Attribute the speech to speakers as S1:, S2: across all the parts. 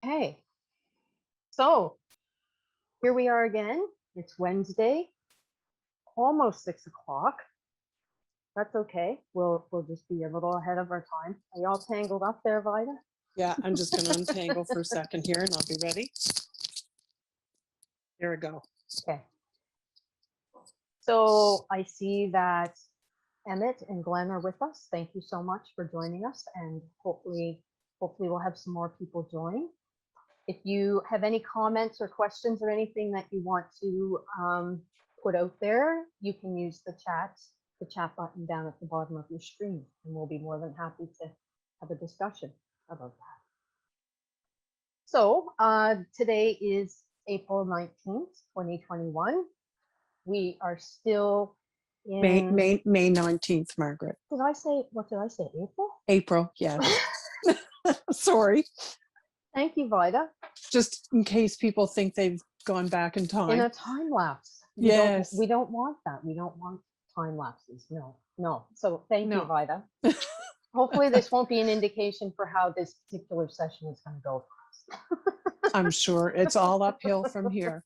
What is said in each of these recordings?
S1: Okay, so here we are again. It's Wednesday, almost 6 o'clock. That's okay. We'll just be a little ahead of our time. Are you all tangled up there, Vida?
S2: Yeah, I'm just going to untangle for a second here and I'll be ready. There we go.
S1: Okay. So I see that Emmett and Glenn are with us. Thank you so much for joining us, and hopefully we'll have some more people join. If you have any comments or questions or anything that you want to put out there, you can use the chat button down at the bottom of your screen, and we'll be more than happy to have a discussion about that. So today is April 19th, 2021. We are still in
S2: May 19th, Margaret.
S1: What did I say?
S2: April, yes. Sorry.
S1: Thank you, Vida.
S2: Just in case people think they've gone back in time.
S1: In a time lapse.
S2: Yes.
S1: We don't want that. We don't want time lapses. No. So thank you, Vida. Hopefully this won't be an indication for how this particular session is going to go for us.
S2: I'm sure it's all uphill from here.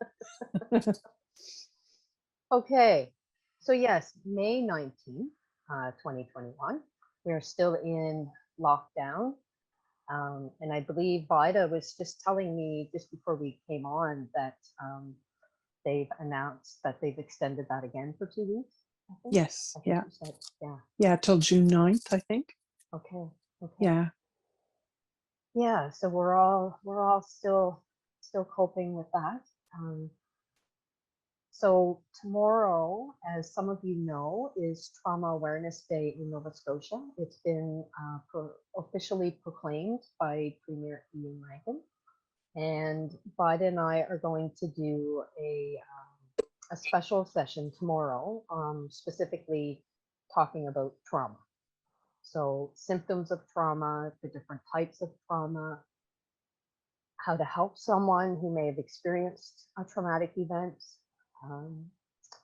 S1: Okay. So yes, May 19th, 2021. We're still in lockdown. And I believe Vida was just telling me just before we came on that they've announced that they've extended that again for 2 weeks. I think.
S2: Yes.
S1: I think
S2: Yeah.
S1: you said, yeah.
S2: Yeah. Till June 9th, I think.
S1: Okay.
S2: Yeah.
S1: Yeah. So we're all still coping with that. So tomorrow, as some of you know, is Trauma Awareness Day in Nova Scotia. It's been officially proclaimed by Premier Ian Rankin. And Vida and I are going to do a special session tomorrow, specifically talking about trauma. So symptoms of trauma, the different types of trauma, how to help someone who may have experienced a traumatic event,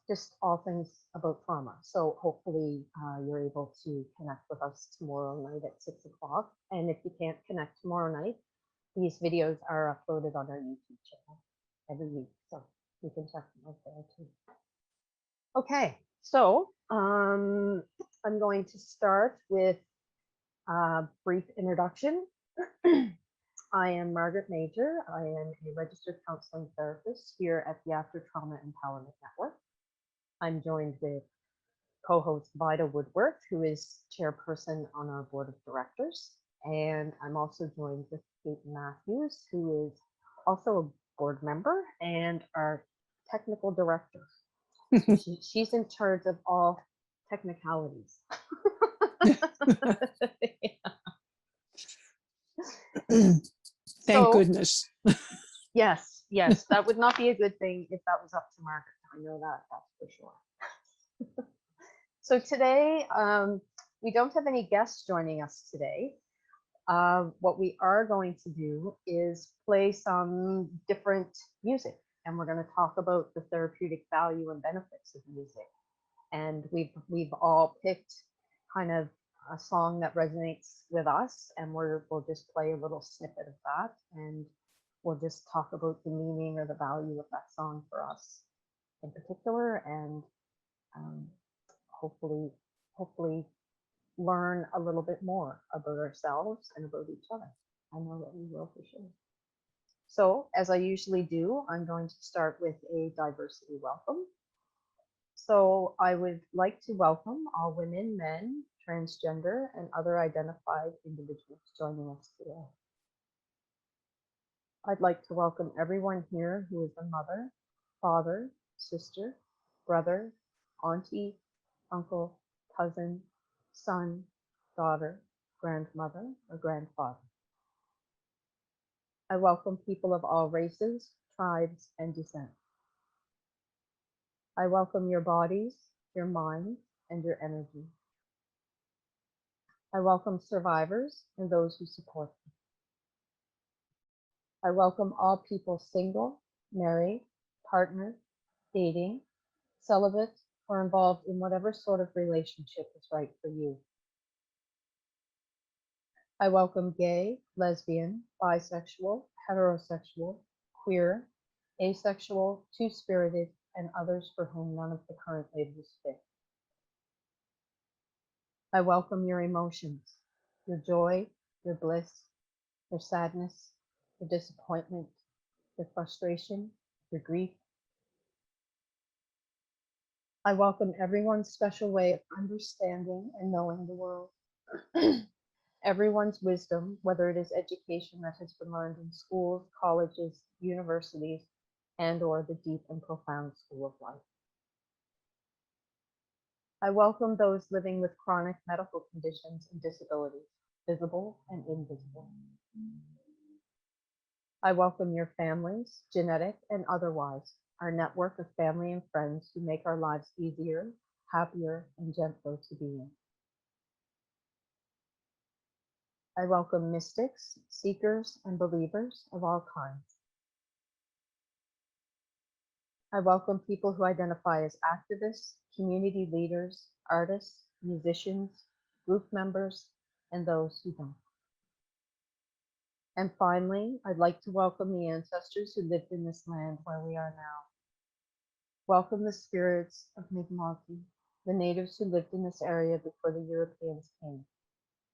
S1: just all things about trauma. So hopefully you're able to connect with us tomorrow night at 6 o'clock. And if you can't connect tomorrow night, these videos are uploaded on our YouTube channel every week, so you can check them out there too. Okay, so I'm going to start with a brief introduction. I am Margaret Major. I am a registered counseling therapist here at the After Trauma Empowerment Network. I'm joined with co-host Vida Woodworth, who is chairperson on our board of directors. And I'm also joined with Kate Matthews, who is also a board member and our technical director. She's in charge of all technicalities.
S2: Thank goodness.
S1: Yes, that would not be a good thing if that was up to Margaret. I know that, that's for sure. So today, we don't have any guests joining us today. What we are going to do is play some different music, and we're going to talk about the therapeutic value and benefits of music. And we've all picked kind of a song that resonates with us, and we'll just play a little snippet of that, and we'll just talk about the meaning or the value of that song for us in particular, and hopefully learn a little bit more about ourselves and about each other. I know that we will for sure. So as I usually do, I'm going to start with a diversity welcome. So I would like to welcome all women, men, transgender, and other identified individuals joining us today. I'd like to welcome everyone here who is a mother, father, sister, brother, auntie, uncle, cousin, son, daughter, grandmother, or grandfather. I welcome people of all races, tribes, and descent. I welcome your bodies, your mind, and your energy. I welcome survivors and those who support them. I welcome all people single, married, partnered, dating, celibate, or involved in whatever sort of relationship is right for you. I welcome gay, lesbian, bisexual, heterosexual, queer, asexual, two-spirited, and others for whom none of the current labels fit. I welcome your emotions, your joy, your bliss, your sadness, your disappointment, your frustration, your grief. I welcome everyone's special way of understanding and knowing the world. Everyone's wisdom, whether it is education that has been learned in schools, colleges, universities, and or the deep and profound school of life. I welcome those living with chronic medical conditions and disabilities, visible and invisible. I welcome your families, genetic and otherwise, our network of family and friends who make our lives easier, happier, and gentler to be in. I welcome mystics, seekers, and believers of all kinds. I welcome people who identify as activists, community leaders, artists, musicians, group members, and those who don't. And finally, I'd like to welcome the ancestors who lived in this land where we are now. Welcome the spirits of Mi'kmaq, the natives who lived in this area before the Europeans came.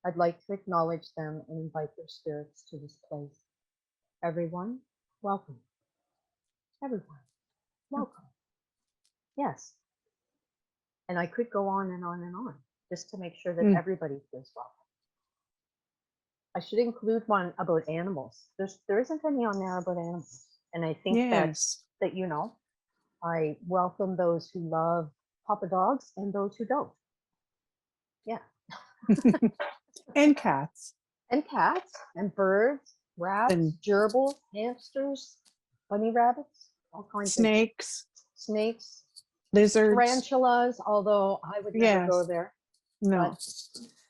S1: I'd like to acknowledge them and invite their spirits to this place. Everyone, welcome. Everyone, welcome. Yes. And I could go on and on and on, just to make sure that everybody feels welcome. I should include one about animals. There isn't any on there about animals. And I think
S2: Yes.
S1: that, you know, I welcome those who love Papa dogs and those who don't. Yeah.
S2: And cats.
S1: And cats and birds, rats,
S2: And
S1: gerbils, hamsters, bunny rabbits, all kinds
S2: snakes,
S1: of snakes,
S2: lizards.
S1: tarantulas, although I would never go there.
S2: No.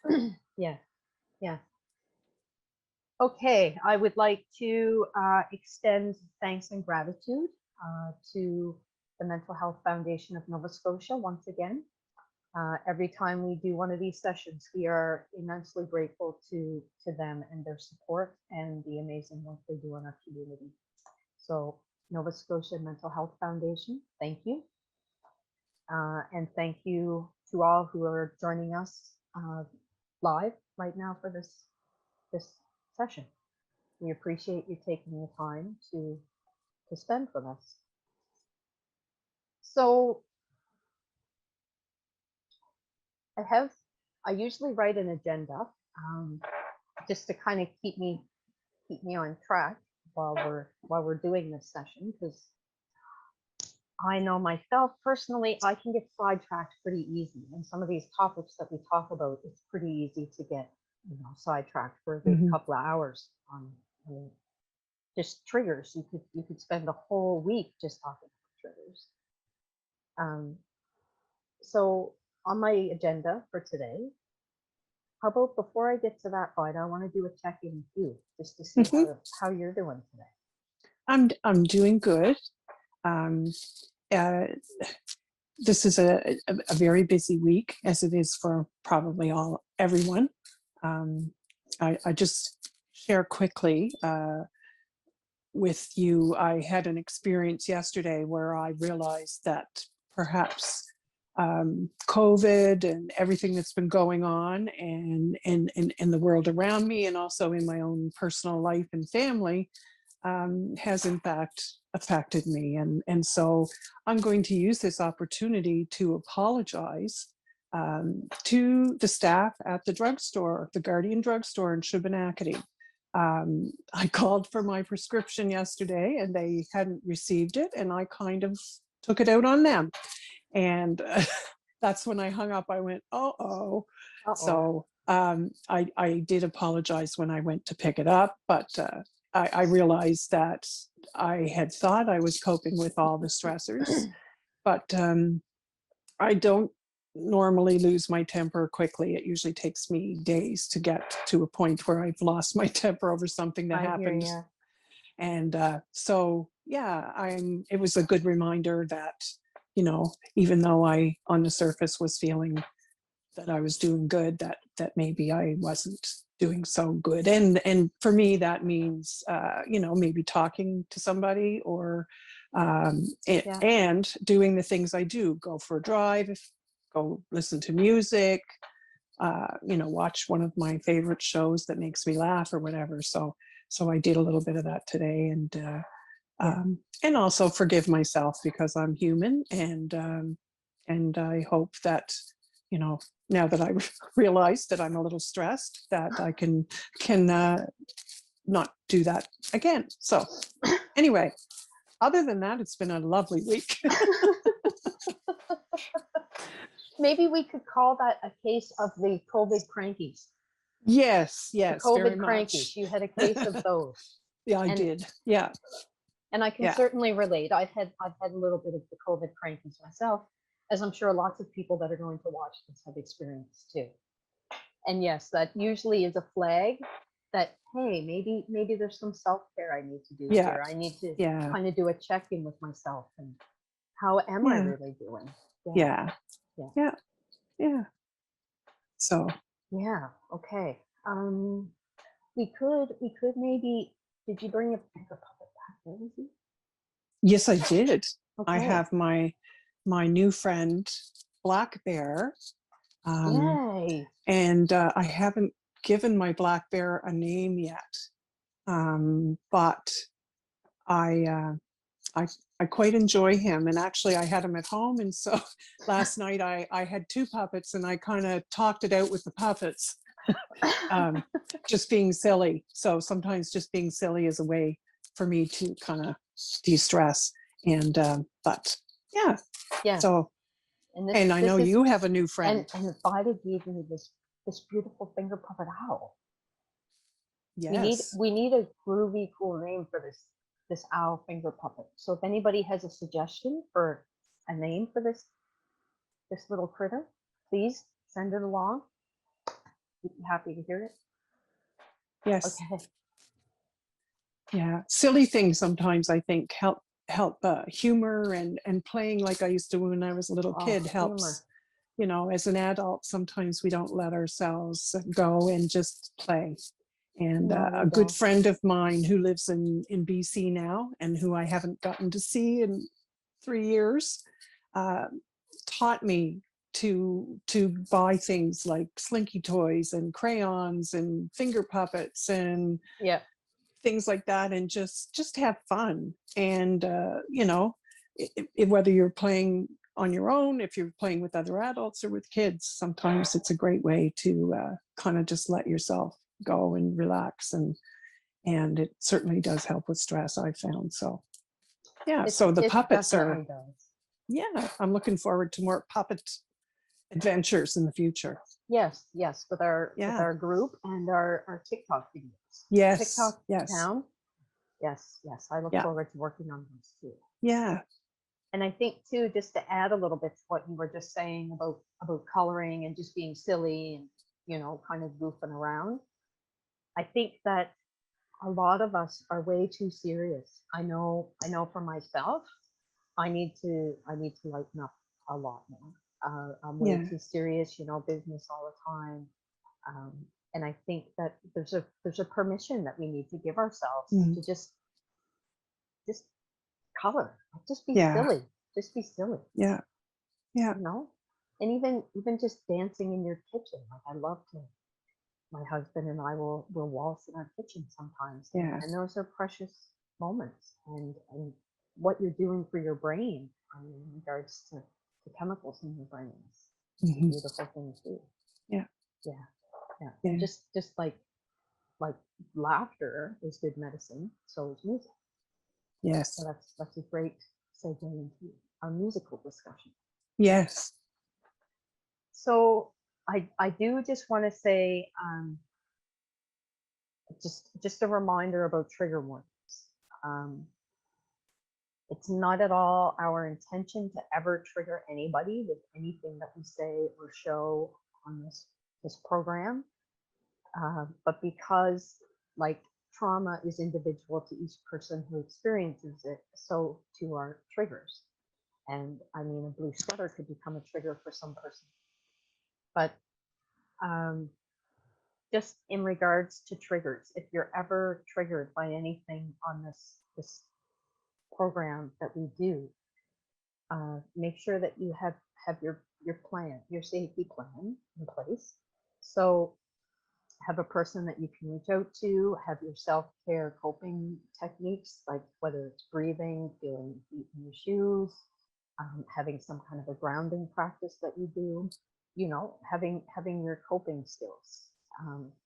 S1: But, yeah. Yeah. Okay, I would like to extend thanks and gratitude to the Mental Health Foundation of Nova Scotia once again. Every time we do one of these sessions, we are immensely grateful to them and their support and the amazing work they do in our community. So Nova Scotia Mental Health Foundation, thank you. And thank you to all who are joining us live right now for this session. We appreciate you taking the time to spend with us. So I usually write an agenda just to kind of keep me on track while we're doing this session, because I know myself personally, I can get sidetracked pretty easy. And some of these topics that we talk about, it's pretty easy to get, sidetracked for a good couple of hours on just triggers. You could spend a whole week just talking about triggers. So on my agenda for today, how about before I get to that point, I want to do a check-in with you just to see how you're doing today.
S2: I'm doing good. This is a very busy week, as it is for probably everyone. I just share quickly with you. I had an experience yesterday where I realized that perhaps COVID and everything that's been going on and in the world around me, and also in my own personal life and family, has in fact affected me. And so I'm going to use this opportunity to apologize to the staff at the drugstore, the Guardian drugstore in Shubenacadie. I called for my prescription yesterday and they hadn't received it, and I kind of took it out on them. And that's when I hung up. I went, uh-oh. So I did apologize when I went to pick it up, but I realized that I had thought I was coping with all the stressors, but I don't normally lose my temper quickly. It usually takes me days to get to a point where I've lost my temper over something that happened. And so, yeah, it was a good reminder that, even though I, on the surface, was feeling that I was doing good, that maybe I wasn't doing so good. And for me, that means, maybe talking to somebody, or
S1: Yeah.
S2: and doing the things I do, go for a drive, go listen to music, watch one of my favorite shows that makes me laugh or whatever. So I did a little bit of that today, and also forgive myself, because I'm human, and I hope that, now that I realize that I'm a little stressed, that I can not do that again. So anyway, other than that, it's been a lovely week.
S1: Maybe we could call that a case of the COVID crankies.
S2: Yes,
S1: The
S2: yes, very
S1: COVID
S2: much.
S1: crankies. You had a case of those.
S2: Yeah, I
S1: And
S2: did. Yeah,
S1: and I can
S2: yeah,
S1: certainly relate. I've had a little bit of the COVID crankies myself, as I'm sure lots of people that are going to watch this have experienced too. And yes, that usually is a flag that, hey, maybe there's some self-care I need to do
S2: yeah,
S1: here. I need to
S2: yeah,
S1: kind of do a check-in with myself, and how am I
S2: yeah,
S1: really doing?
S2: yeah,
S1: Yeah.
S2: yeah, yeah. So
S1: Yeah. Okay. We could maybe. Did you bring a paper puppet back there with you?
S2: yes, I did. I
S1: Okay.
S2: have my new friend Black Bear,
S1: Yay.
S2: and I haven't given my Black Bear a name yet, but I, uh, I I quite enjoy him, and actually I had him at home, and so last night I had two puppets, and I kind of talked it out with the puppets, just being silly. So sometimes just being silly is a way for me to kind of de-stress, and but yeah.
S1: Yeah.
S2: So,
S1: And this
S2: and I know
S1: this is
S2: you have a new
S1: and
S2: friend.
S1: Vida gave me this beautiful finger puppet owl.
S2: Yes.
S1: We need a groovy, cool name for this owl finger puppet. So if anybody has a suggestion for a name for this little critter, please send it along. We'd be happy to hear it.
S2: Yes.
S1: Okay.
S2: Yeah. Silly things sometimes I think help humor, and playing like I used to when I was a little
S1: Oh,
S2: kid
S1: humor.
S2: helps. As an adult, sometimes we don't let ourselves go and just play. And
S1: No, we
S2: a good
S1: don't.
S2: friend of mine who lives in BC now, and who I haven't gotten to see in 3 years, uh, taught me to buy things like slinky toys and crayons and finger puppets and
S1: Yeah.
S2: things like that, and just have fun. And whether you're playing on your own, if you're playing with other adults or with kids, sometimes it's a great way to kind of just let yourself go and relax, and it certainly does help with stress, I've found. So yeah, so the
S1: It
S2: puppets
S1: definitely
S2: are,
S1: does.
S2: yeah, I'm looking forward to more puppet adventures in the future.
S1: Yes, yes, with
S2: Yeah.
S1: our group and our TikTok videos.
S2: Yes,
S1: TikTok
S2: yes.
S1: town. Yes, yes. I look
S2: Yeah,
S1: forward to working on those too.
S2: yeah,
S1: And I think too, just to add a little bit to what you were just saying about coloring and just being silly and kind of goofing around. I think that a lot of us are way too serious. I know for myself, I need to lighten up a lot more. I'm way
S2: yeah.
S1: too serious, business all the time. Um, and I think that there's a permission that we need to give ourselves
S2: Mm,
S1: to just color, just be
S2: yeah,
S1: silly, just be silly,
S2: yeah, yeah,
S1: you know. And even just dancing in your kitchen, like I love to. My husband and I will waltz in our kitchen sometimes,
S2: yeah.
S1: and those are precious moments. And what you're doing for your brain, in regards to chemicals in your brain, is a
S2: Mhm.
S1: beautiful thing too.
S2: Yeah,
S1: Yeah, yeah. And
S2: yeah.
S1: just like laughter is good medicine, so is music. So
S2: Yes,
S1: that's a great segue into our musical discussion.
S2: yes.
S1: So I do just want to say, just a reminder about trigger warnings. Um, it's not at all our intention to ever trigger anybody with anything that we say or show on this program. But because, like, trauma is individual to each person who experiences it, so too are triggers. And I mean, a blue sweater could become a trigger for some person. But um, just in regards to triggers, if you're ever triggered by anything on this program that we do, make sure that you have your plan, your safety plan in place. So have a person that you can reach out to, have your self-care coping techniques, like whether it's breathing, feeling feet in your shoes, having some kind of a grounding practice that you do, having your coping skills.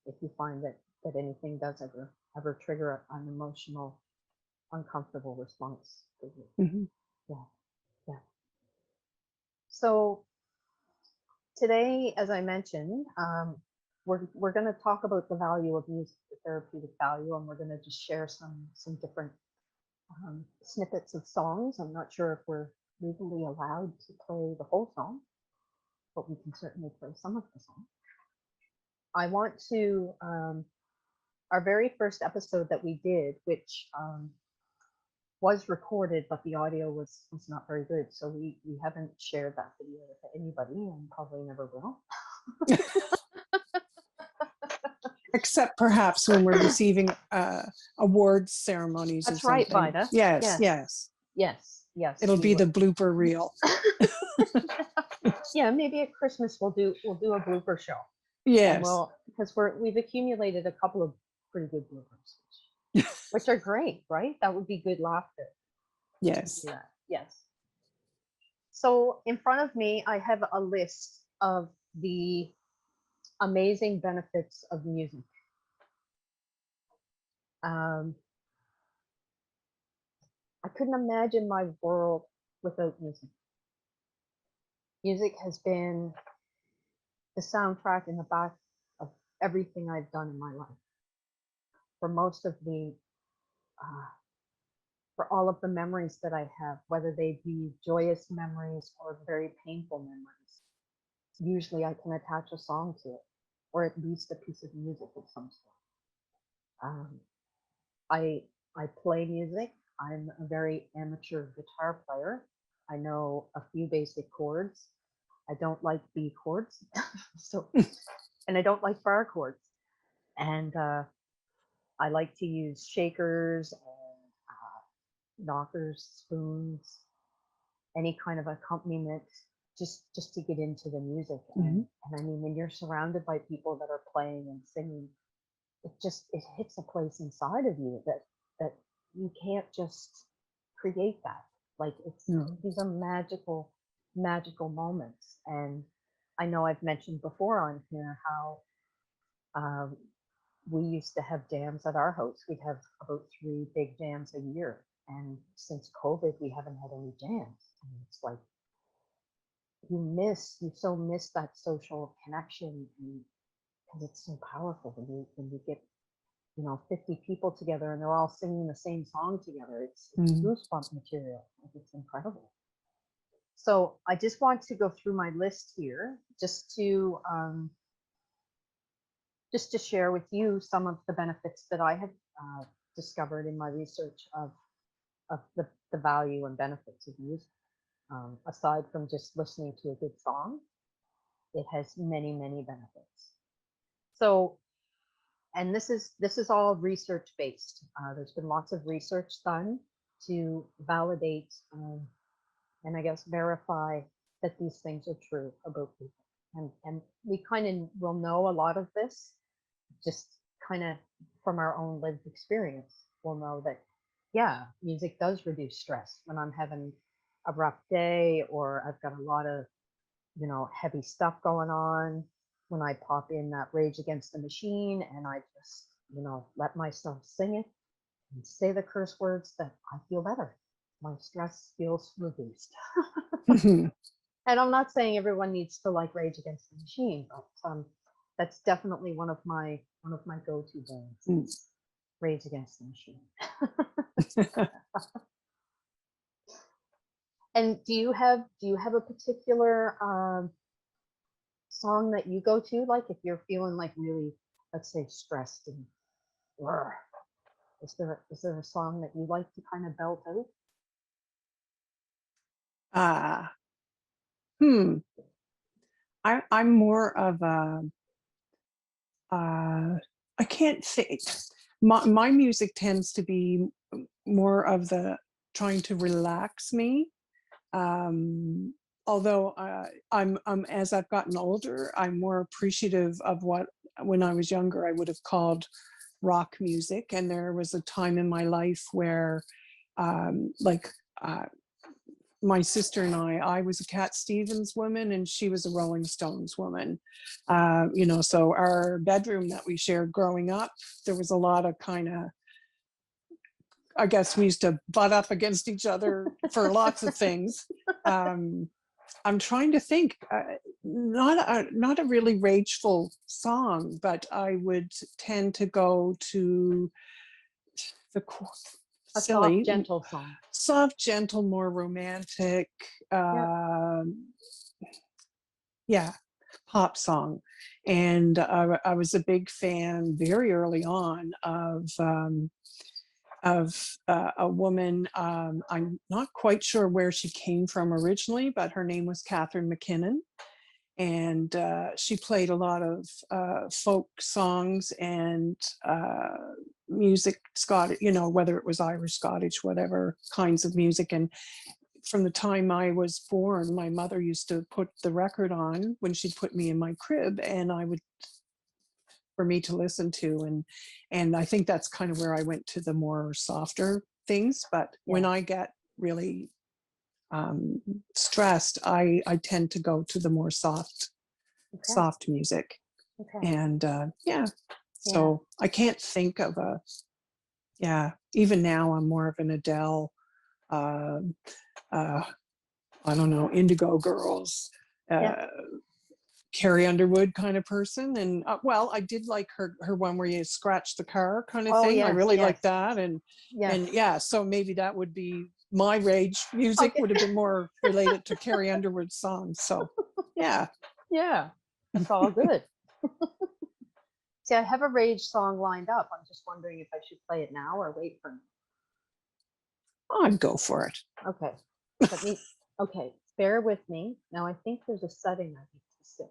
S1: If you find that anything does ever trigger an emotional, uncomfortable response for you.
S2: Mhm.
S1: Yeah, yeah. So today, as I mentioned, we're going to talk about the value of music, the therapeutic value, and we're going to just share some different snippets of songs. I'm not sure if we're legally allowed to play the whole song, but we can certainly play some of the song. I want to our very first episode that we did, which was recorded, but the audio was not very good, so we haven't shared that video with anybody, and probably never will.
S2: Except perhaps when we're receiving awards ceremonies or
S1: That's right,
S2: something.
S1: Vida.
S2: Yes,
S1: Yes.
S2: yes.
S1: Yes.
S2: It'll
S1: we
S2: be the
S1: will.
S2: blooper reel.
S1: Yeah, maybe at Christmas we'll do a blooper show. And
S2: Yes.
S1: because we've accumulated a couple of pretty good bloopers, which are great, right? That would be good laughter.
S2: Yes.
S1: Yeah. Yes. So in front of me, I have a list of the amazing benefits of music. I couldn't imagine my world without music. Music has been the soundtrack in the back of everything I've done in my life. For most of for all of the memories that I have, whether they be joyous memories or very painful memories, usually I can attach a song to it, or at least a piece of music of some sort. I play music. I'm a very amateur guitar player. I know a few basic chords. I don't like B chords, and I don't like bar chords. And I like to use shakers and knockers, spoons, any kind of accompaniment, just to get into the music. And I mean, when you're surrounded by people that are playing and singing, it hits a place inside of you that you can't just create that. Like these are magical moments. And I know I've mentioned before on here how we used to have jams at our house. We'd have about 3 big jams a year. And since COVID, we haven't had any jams. And it's like you so miss that social connection, because it's so powerful when you get 50 people together and they're all singing the same song together. It's goosebump material. It's incredible. So I just want to go through my list here just to share with you some of the benefits that I have discovered in my research of the value and benefits of music. Aside from just listening to a good song, it has many benefits. So, and this is all research based. There's been lots of research done to validate and I guess verify that these things are true about people. And we kind of will know a lot of this just kind of from our own lived experience. We'll know that, yeah, music does reduce stress when I'm having a rough day or I've got a lot of, heavy stuff going on. When I pop in that Rage Against the Machine and I just, let myself sing it and say the curse words, that I feel better. My stress feels reduced. And I'm not saying everyone needs to like Rage Against the Machine, but that's definitely one of my go-to bands. Rage Against the Machine. And do you have a particular song that you go to, like if you're feeling like really, let's say, stressed and is there a song that you like to kind of belt out?
S2: I'm more of I can't say my music tends to be more of the trying to relax me. Um, Although I'm as I've gotten older, I'm more appreciative of what when I was younger I would have called rock music, and there was a time in my life where, like. My sister and I was a Cat Stevens woman and she was a Rolling Stones woman. So our bedroom that we shared growing up, there was a lot of kind of, I guess we used to butt up against each other for lots of things. Um, I'm trying to think, not a really rageful song, but I would tend to go to the
S1: A
S2: silly,
S1: soft, gentle song.
S2: soft, gentle, more romantic,
S1: Yeah.
S2: yeah, pop song. And I was a big fan very early on of a woman. I'm not quite sure where she came from originally, but her name was Catherine McKinnon. And she played a lot of folk songs and music, Scottish, whether it was Irish, Scottish, whatever kinds of music. And from the time I was born, my mother used to put the record on when she'd put me in my crib, and I would for me to listen to. And I think that's kind of where I went to the more softer things. But when
S1: Yeah.
S2: I get really stressed, I tend to go to the more soft music.
S1: Okay.
S2: And so I can't think of even now I'm more of an Adele, uh, I don't know, Indigo Girls,
S1: Yeah.
S2: Carrie Underwood kind of person. And I did like her one where you scratch the car kind of
S1: Oh,
S2: thing. I
S1: yes,
S2: really
S1: yes.
S2: like that. And
S1: Yes.
S2: yeah, so maybe that would be my rage music
S1: Okay.
S2: would have been more related to Carrie Underwood's songs. So yeah.
S1: Yeah. That's all good. See, I have a rage song lined up. I'm just wondering if I should play it now or wait for me.
S2: I'd go for it.
S1: Okay. Okay, bear with me. Now I think there's a setting I need to set.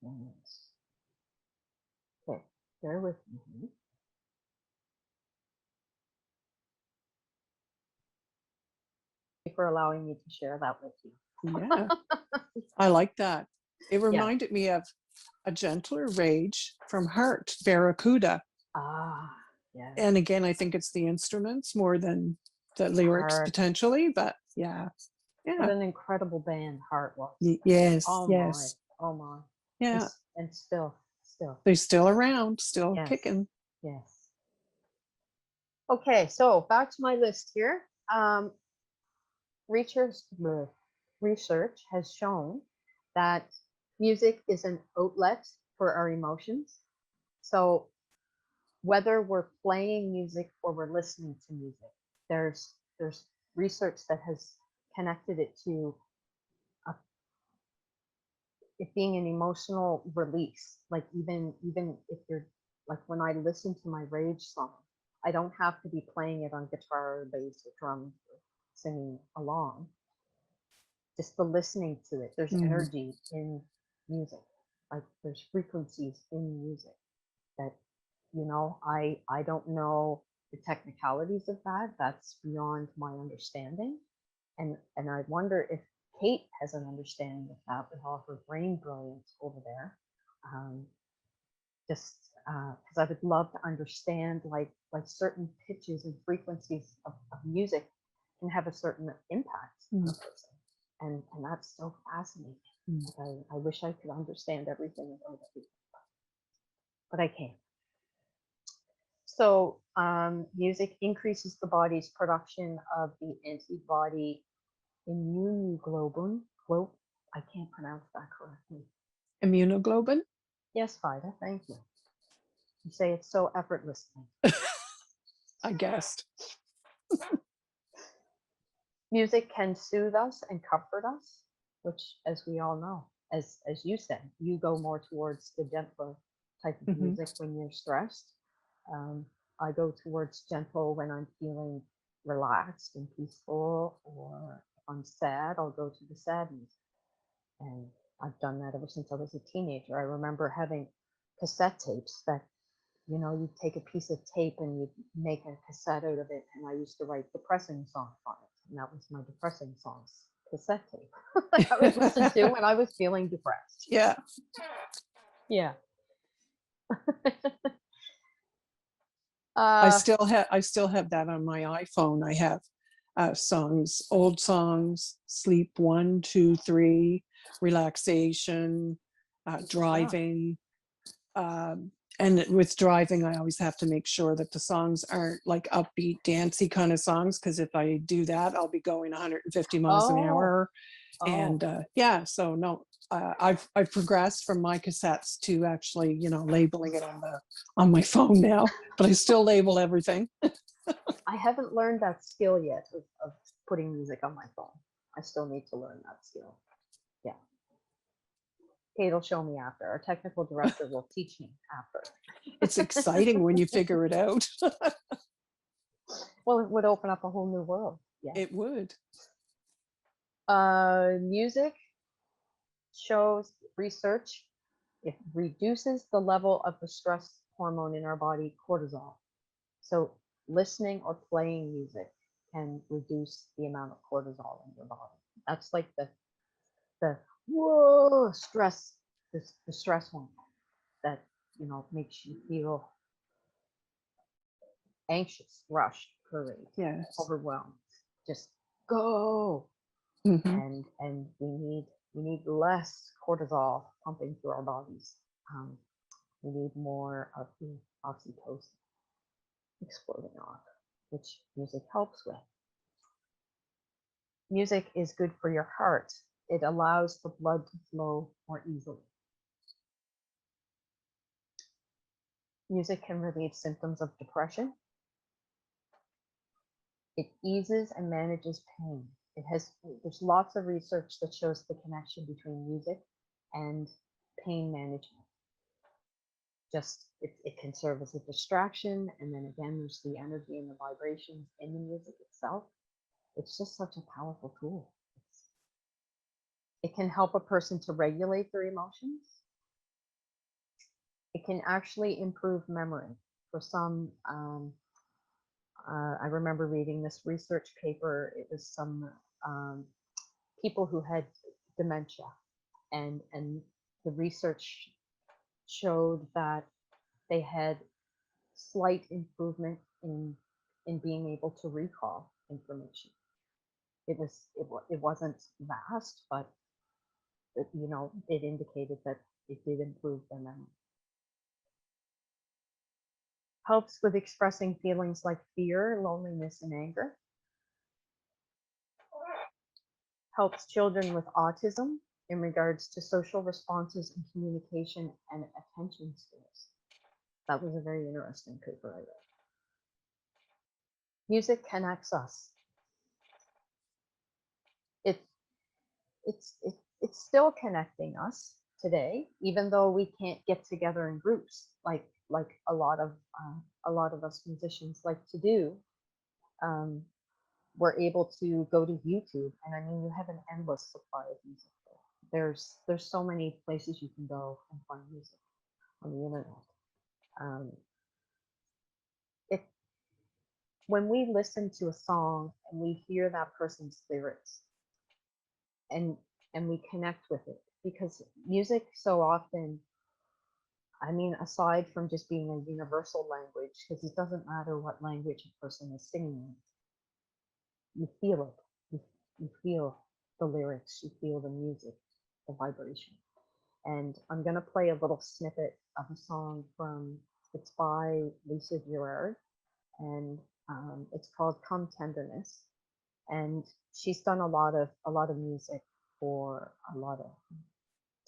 S1: Yes. Okay, bear with me. Thank you for allowing me to share that with you.
S2: Yeah, I like that. It
S1: Yeah.
S2: reminded me of A Gentler Rage from Heart, Barracuda.
S1: Ah, yeah.
S2: And again, I think it's the instruments more than the lyrics
S1: Heart.
S2: potentially, but yeah.
S1: What
S2: Yeah.
S1: an incredible band Heart was.
S2: Yes,
S1: Oh my.
S2: yes.
S1: Oh my.
S2: Yeah.
S1: And still.
S2: They're still around, still
S1: Yes.
S2: kicking.
S1: Yes. Okay, so back to my list here. Research has shown that music is an outlet for our emotions. So whether we're playing music or we're listening to music, there's research that has connected it to it being an emotional release. Like even if you're like when I listen to my rage song, I don't have to be playing it on guitar or bass or drums or singing along. Just the listening to it. There's energy in music. Like there's frequencies in music that I don't know the technicalities of that. That's beyond my understanding. And I wonder if Kate has an understanding of that with all her brain brilliance over there. Just because I would love to understand like certain pitches and frequencies of music can have a certain impact on a person. And that's so fascinating. Like I wish I could understand everything about it, but I can't. So music increases the body's production of the antibody immunoglobulin. I can't pronounce that correctly.
S2: Immunoglobulin?
S1: Yes, Vida, thank you. You say it so effortlessly.
S2: I guessed.
S1: Music can soothe us and comfort us, which, as we all know, as you said, you go more towards the gentler type of music when you're stressed. I go towards gentle when I'm feeling relaxed and peaceful, or if I'm sad, I'll go to the sad music. And I've done that ever since I was a teenager. I remember having cassette tapes that, you know, you'd take a piece of tape and you'd make a cassette out of it. And I used to write depressing songs on it. And that was my depressing songs cassette tape that I would listen to when I was feeling depressed.
S2: Yeah.
S1: Yeah.
S2: I still have that on my iPhone. I have songs, old songs, sleep 1, 2, 3, relaxation, driving. And with driving, I always have to make sure that the songs aren't like upbeat, dancey kind of songs, because if I do that, I'll be going 150 miles an
S1: Oh,
S2: hour. And
S1: oh,
S2: yeah, so no, I've progressed from my cassettes to actually, you know, labeling it on my phone now, but I still label everything.
S1: I haven't learned that skill yet of putting music on my phone. I still need to learn that skill. Yeah. Kate will show me after. Our technical director will teach me after.
S2: It's exciting when you figure it out.
S1: Well, it would open up a whole new world. Yeah.
S2: It would.
S1: Music shows research. It reduces the level of the stress hormone in our body, cortisol. So listening or playing music can reduce the amount of cortisol in your body. That's like the whoa stress, the stress hormone that, you know, makes you feel anxious, rushed, hurried,
S2: Yes.
S1: overwhelmed. Just go.
S2: Hmm.
S1: And we need less cortisol pumping through our bodies. We need more of the oxytocin exploding off, which music helps with. Music is good for your heart. It allows the blood to flow more easily. Music can relieve symptoms of depression. It eases and manages pain. There's lots of research that shows the connection between music and pain management. Just it can serve as a distraction, and then again, there's the energy and the vibrations in the music itself. It's just such a powerful tool. It can help a person to regulate their emotions. It can actually improve memory. For some, I remember reading this research paper. It was some people who had dementia, and the research showed that they had slight improvement in being able to recall information. It wasn't vast, but it, you know, it indicated that it did improve their memory. Helps with expressing feelings like fear, loneliness, and anger. Helps children with autism in regards to social responses and communication and attention skills. That was a very interesting paper I read. Music connects us. It, it's still connecting us today, even though we can't get together in groups like a lot of us musicians like to do. We're able to go to YouTube, and I mean, you have an endless supply of music there. There's so many places you can go and find music on the internet. If when we listen to a song and we hear that person's lyrics and we connect with it, because music so often, I mean, aside from just being a universal language, because it doesn't matter what language a person is singing in, you feel it. You feel the lyrics, you feel the music, the vibration. And I'm going to play a little snippet of a song it's by Lisa Gerard, and it's called Come Tenderness. And she's done a lot of music for a lot of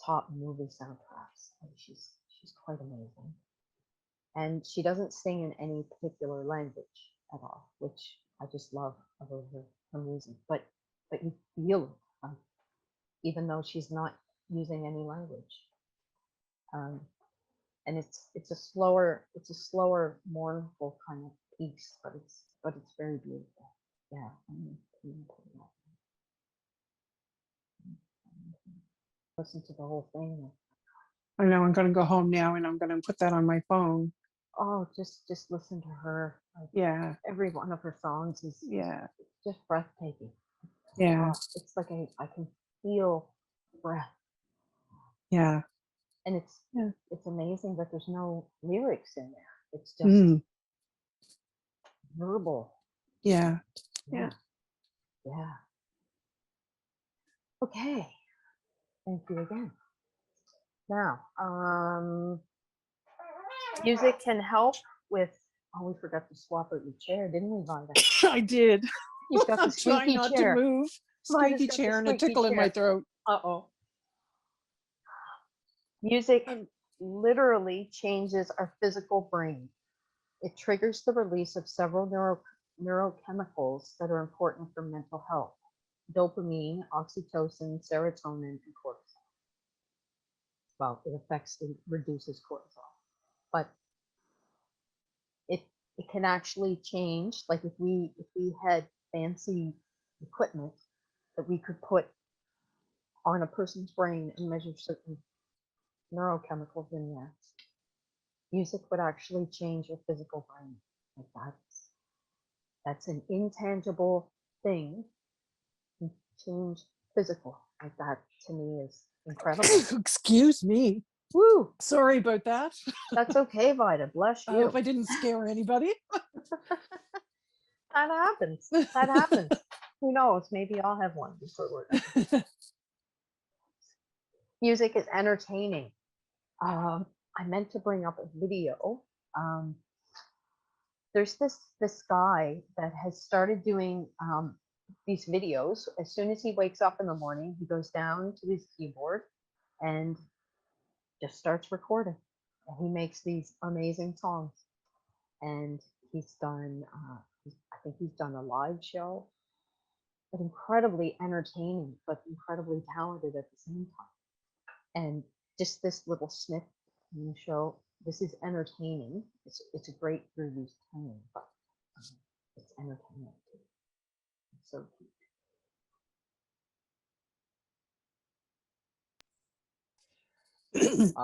S1: top movie soundtracks. And she's quite amazing. And she doesn't sing in any particular language at all, which I just love about her music. But you feel it, even though she's not using any language. And it's a slower, mournful kind of piece, but it's very beautiful. Yeah. listen to the whole thing.
S2: I know I'm going to go home now and I'm going to put that on my phone.
S1: Oh, just listen to her. Like,
S2: Yeah.
S1: every one of her songs is
S2: Yeah.
S1: just breathtaking.
S2: Yeah.
S1: It's like I can feel breath,
S2: Yeah.
S1: and
S2: Yeah.
S1: it's amazing that there's no lyrics in there. It's just
S2: Mm.
S1: verbal.
S2: Yeah.
S1: Yeah. Yeah. Okay. Thank you again. Now, music can help with. Oh, we forgot to swap out your chair, didn't we, Vida?
S2: I did.
S1: You've got the
S2: I'm trying
S1: squeaky
S2: not
S1: chair.
S2: to move.
S1: Vida's
S2: Squeaky
S1: got the
S2: chair and a
S1: squeaky
S2: tickle in my
S1: chair.
S2: throat.
S1: Uh-oh. Music
S2: Um,
S1: literally changes our physical brain. It triggers the release of several neurochemicals that are important for mental health: dopamine, oxytocin, serotonin, and cortisol. Well, it reduces cortisol, but it it can actually change. Like if we had fancy equipment that we could put on a person's brain and measure certain neurochemicals in there, music would actually change your physical brain. Like that's an intangible thing. Change physical. Like that to me is incredible.
S2: Excuse me.
S1: Woo!
S2: Sorry about that.
S1: That's okay, Vida. Bless
S2: I
S1: you.
S2: hope I didn't scare anybody.
S1: That happens. That happens. Who knows? Maybe I'll have one before we're done. Music is entertaining. I meant to bring up a video. There's this guy that has started doing these videos. As soon as he wakes up in the morning, he goes down to his keyboard and just starts recording. And he makes these amazing songs. And he's done, I think he's done a live show, but incredibly entertaining, but incredibly talented at the same time. And just this little snip in the show, this is entertaining. It's a great reduced tone, but it's entertaining too. It's so cute.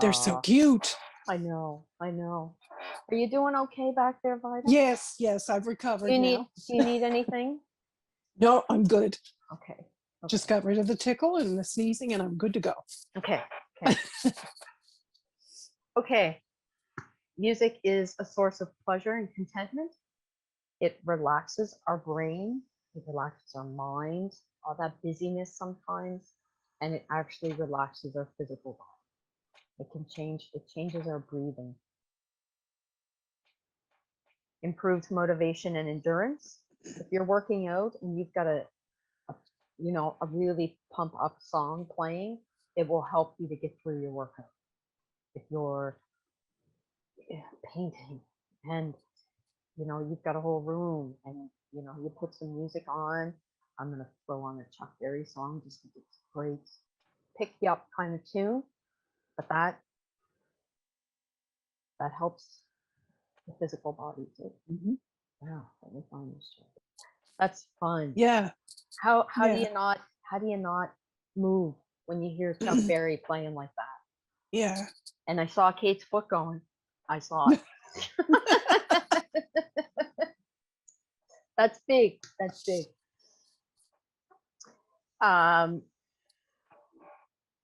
S2: They're so cute.
S1: I know. Are you doing okay back there, Vida?
S2: Yes, I've recovered now.
S1: Do you need anything?
S2: No, I'm good.
S1: Okay.
S2: Just got rid of the tickle and the sneezing and I'm good to go.
S1: Okay. Okay. Music is a source of pleasure and contentment. It relaxes our brain. It relaxes our mind, all that busyness sometimes, and it actually relaxes our physical body. It changes our breathing. Improves motivation and endurance. If you're working out and you've got a really pump up song playing, it will help you to get through your workout. If you're painting and you've got a whole room and you put some music on. I'm gonna throw on a Chuck Berry song just because it's great, pick you up kind of tune, but that helps the physical body too.
S2: Mm-hmm.
S1: Yeah, let me find this track. That's fun.
S2: Yeah.
S1: How do you not move when you hear Chuck Berry playing like that?
S2: Yeah. And
S1: I saw Kate's foot going. I saw it. That's big.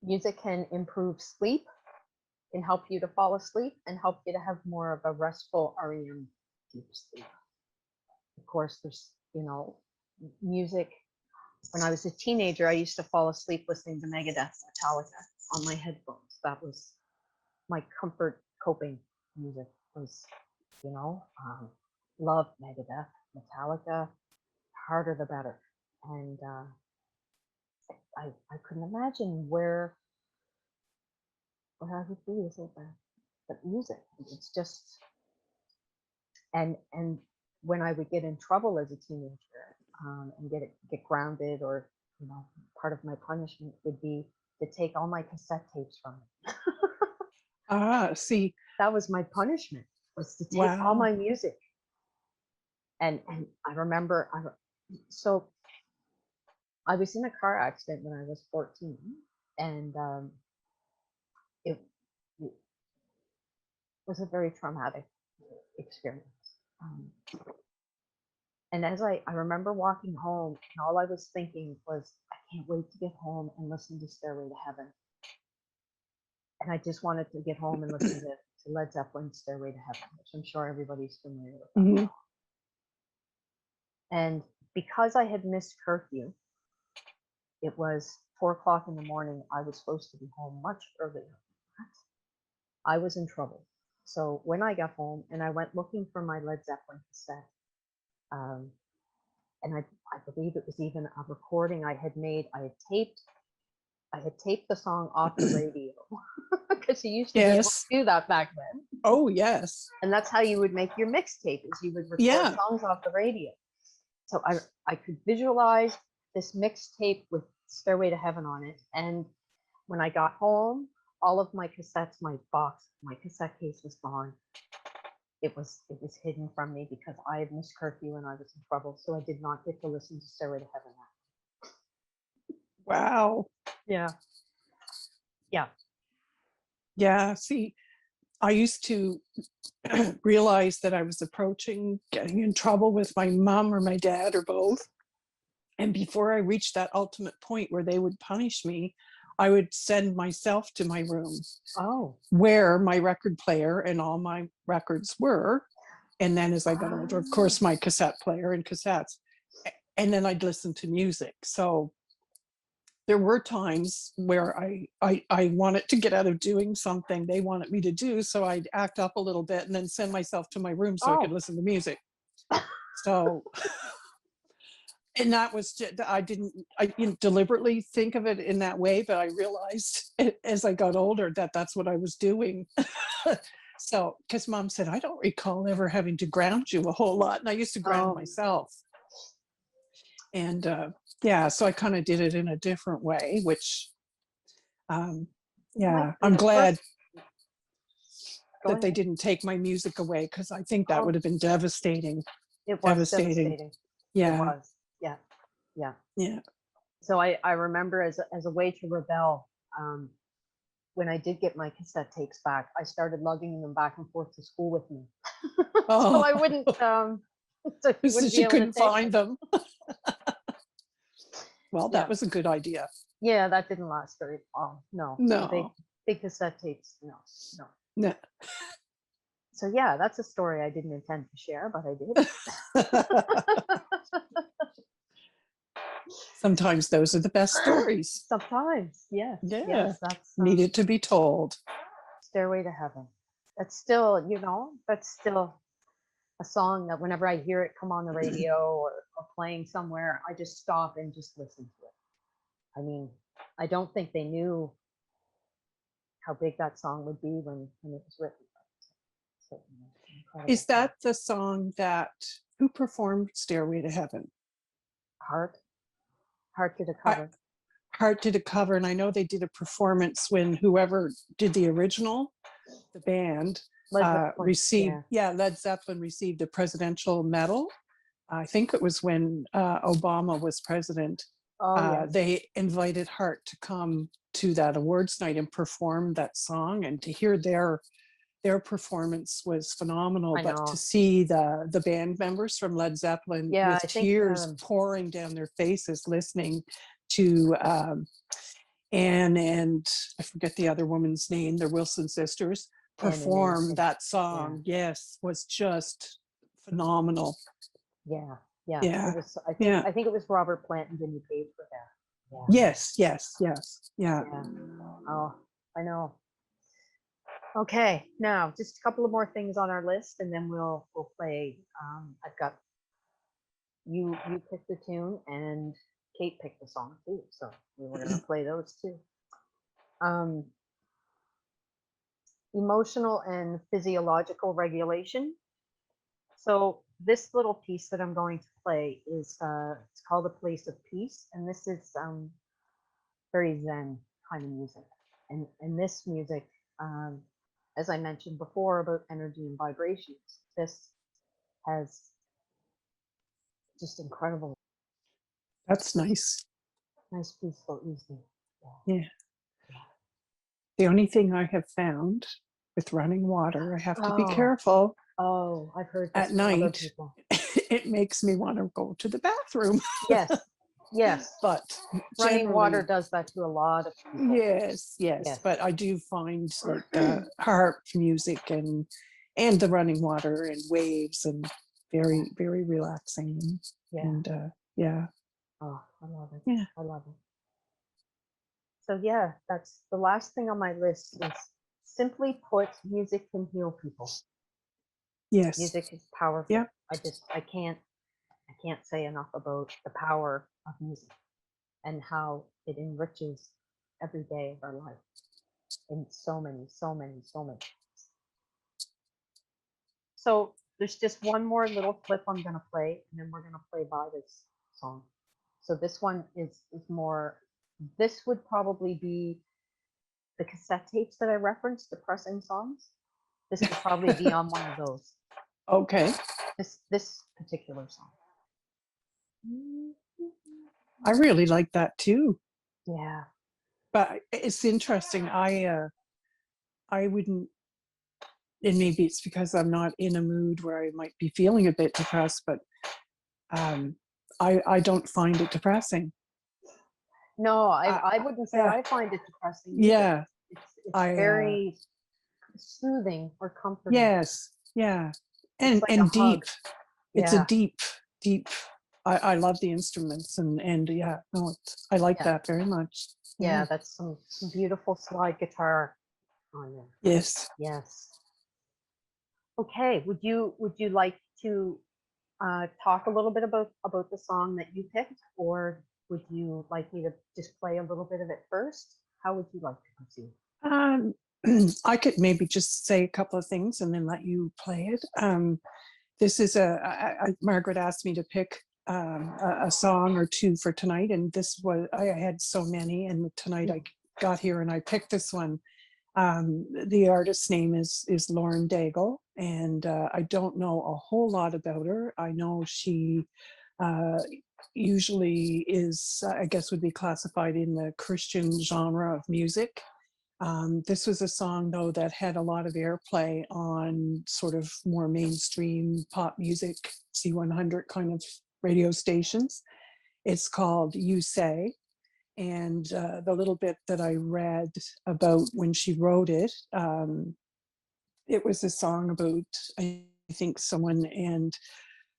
S1: Music can improve sleep, can help you to fall asleep and help you to have more of a restful REM deep sleep. Of course, there's, music. When I was a teenager, I used to fall asleep listening to Megadeth, Metallica on my headphones. That was my comfort coping music. Was, love Megadeth, Metallica, harder the better. And I couldn't imagine where I would be without the music. It's just, and when I would get in trouble as a teenager and get grounded, or part of my punishment would be to take all my cassette tapes from me.
S2: See,
S1: that was my punishment, was to take all my music. And I remember, so I was in a car accident when I was 14, and was a very traumatic experience. And as I remember walking home, and all I was thinking was, I can't wait to get home and listen to Stairway to Heaven. And I just wanted to get home and listen to Led Zeppelin's Stairway to Heaven, which I'm sure everybody's familiar with.
S2: Mhm.
S1: And because I had missed curfew, it was 4 o'clock in the morning. I was supposed to be home much earlier. I was in trouble. So when I got home and I went looking for my Led Zeppelin cassette, and I believe it was even a recording I had made. I had taped the song off the radio because you used to be able
S2: Yes.
S1: to do that back then.
S2: Oh, yes.
S1: And that's how you would make your mixtape, is you would record
S2: Yeah.
S1: songs off the radio. So I could visualize this mixtape with Stairway to Heaven on it. And when I got home, all of my cassettes, my cassette case was gone. It was hidden from me because I had missed curfew and I was in trouble. So I did not get to listen to Stairway to Heaven.
S2: Wow.
S1: Yeah. Yeah.
S2: Yeah. See, I used to realize that I was approaching getting in trouble with my mom or my dad or both. And before I reached that ultimate point where they would punish me, I would send myself to my room where my record player and all my records were. And then as I got older, of course, my cassette player and cassettes. And then I'd listen to music. So there were times where I wanted to get out of doing something they wanted me to do. So I'd act up a little bit and then send myself to my room so I could listen to music. So, and that was just, I didn't deliberately think of it in that way, but I realized as I got older that that's what I was doing. So, because Mom said, I don't recall ever having to ground you a whole lot. And I used to ground myself. And yeah, so I kind of did it in a different way, which, yeah, I'm glad that they didn't take my music away, because I think that would have been devastating.
S1: It was devastating.
S2: Yeah.
S1: It was. Yeah. Yeah.
S2: Yeah.
S1: So I remember as a way to rebel, when I did get my cassette tapes back, I started lugging them back and forth to school with me. So I wouldn't, so
S2: you couldn't find them. Well, that was a good idea.
S1: Yeah, that didn't last very long. No.
S2: No.
S1: Big cassette tapes. No.
S2: No.
S1: So yeah, that's a story I didn't intend to share, but I did.
S2: Sometimes those are the best stories.
S1: Sometimes, yes.
S2: Yeah.
S1: Yes, that's
S2: needed to be told.
S1: Stairway to Heaven. That's still, that's still a song that whenever I hear it come on the radio or playing somewhere, I just stop and just listen to it. I mean, I don't think they knew how big that song would be when it was written. So,
S2: is that the song who performed Stairway to Heaven?
S1: Heart did a cover.
S2: Heart did a cover, and I know they did a performance when whoever did the original, the band, received, Led Zeppelin received a presidential medal. I think it was when Obama was president.
S1: Yes.
S2: They invited Heart to come to that awards night and perform that song, and to hear their performance was phenomenal. But to see the band members from Led Zeppelin with tears pouring down their faces listening to Anne and I forget the other woman's name, the Wilson sisters, perform that song, was just phenomenal.
S1: Yeah.
S2: Yeah.
S1: It was, I think it was Robert Plant and Jimmy Page for that.
S2: Yeah. Yes. Yeah.
S1: Oh, I know. Okay, now just a couple of more things on our list, and then we'll play. I've got you pick the tune, and Kate picked the song too, so we were going to play those too. Emotional and physiological regulation. So this little piece that I'm going to play is it's called A Place of Peace, and this is very Zen kind of music, and this music. As I mentioned before about energy and vibrations, this has just incredible.
S2: That's nice.
S1: Nice, peaceful, easy.
S2: Yeah. The only thing I have found with running water. I have to be
S1: Oh,
S2: careful
S1: oh, I've heard this
S2: at
S1: from other
S2: night.
S1: people.
S2: It makes me want to go to the bathroom.
S1: Yes, yes.
S2: But
S1: Running water
S2: generally,
S1: does that to a lot of people.
S2: yes.
S1: Yes.
S2: But I do find like harp music and the running water and waves and very, very relaxing.
S1: Yeah.
S2: And yeah,
S1: Oh, I love it.
S2: yeah,
S1: I love it. So yeah, that's the last thing on my list is simply put, music can heal people.
S2: yes,
S1: Music is powerful.
S2: yeah,
S1: I can't say enough about the power of music and how it enriches every day of our life in so many. So there's just one more little clip I'm gonna play, and then we're gonna play by this song. So this one is more. This would probably be the cassette tapes that I referenced, depressing songs. This would probably be on one of those.
S2: okay.
S1: This particular song.
S2: I really like that too.
S1: Yeah.
S2: But it's interesting. I wouldn't, and maybe it's because I'm not in a mood where I might be feeling a bit depressed, but um, I don't find it depressing.
S1: No, I
S2: Uh,
S1: I wouldn't say
S2: uh,
S1: I find it depressing either.
S2: yeah,
S1: It's
S2: I
S1: very soothing or comforting.
S2: yes, yeah,
S1: It's like a
S2: and
S1: hug.
S2: deep. It's a
S1: Yeah.
S2: deep. I love the instruments and yeah, no, I like
S1: Yeah.
S2: that very much.
S1: Yeah,
S2: Yeah,
S1: that's some beautiful slide guitar on there.
S2: yes.
S1: Yes. Okay. Would you like to talk a little bit about the song that you picked, or would you like me to just play a little bit of it first? How would you like to proceed?
S2: Um, I could maybe just say a couple of things and then let you play it. This is Margaret asked me to pick a song or two for tonight, and this was I had so many, and tonight I got here and I picked this one. The artist's name is Lauren Daigle, and I don't know a whole lot about her. I know she uh, usually is, I guess, would be classified in the Christian genre of music. This was a song, though, that had a lot of airplay on sort of more mainstream pop music, C100 kind of radio stations. It's called You Say. And the little bit that I read about when she wrote it, it was a song about, I think, someone and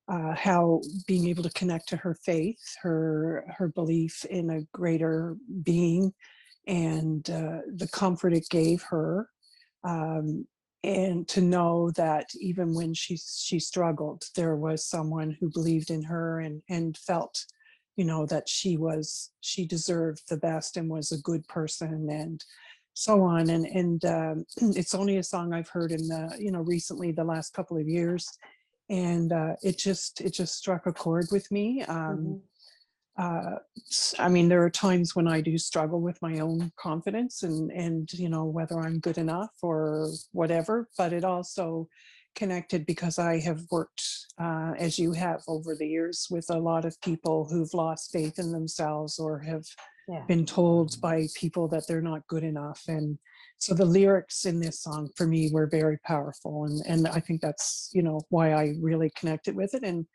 S2: how being able to connect to her faith, her belief in a greater being, and the comfort it gave her, um, and to know that even when she struggled, there was someone who believed in her and felt, that she deserved the best and was a good person and so on. And it's only a song I've heard in the recently, the last couple of years, and it just struck a chord with me.
S1: Mm-hmm.
S2: uh, I mean, there are times when I do struggle with my own confidence and whether I'm good enough or whatever. But it also connected because I have worked, as you have over the years, with a lot of people who've lost faith in themselves or have
S1: Yeah.
S2: been told by people that they're not good enough. And so the lyrics in this song for me were very powerful, and I think that's why I really connected with it, and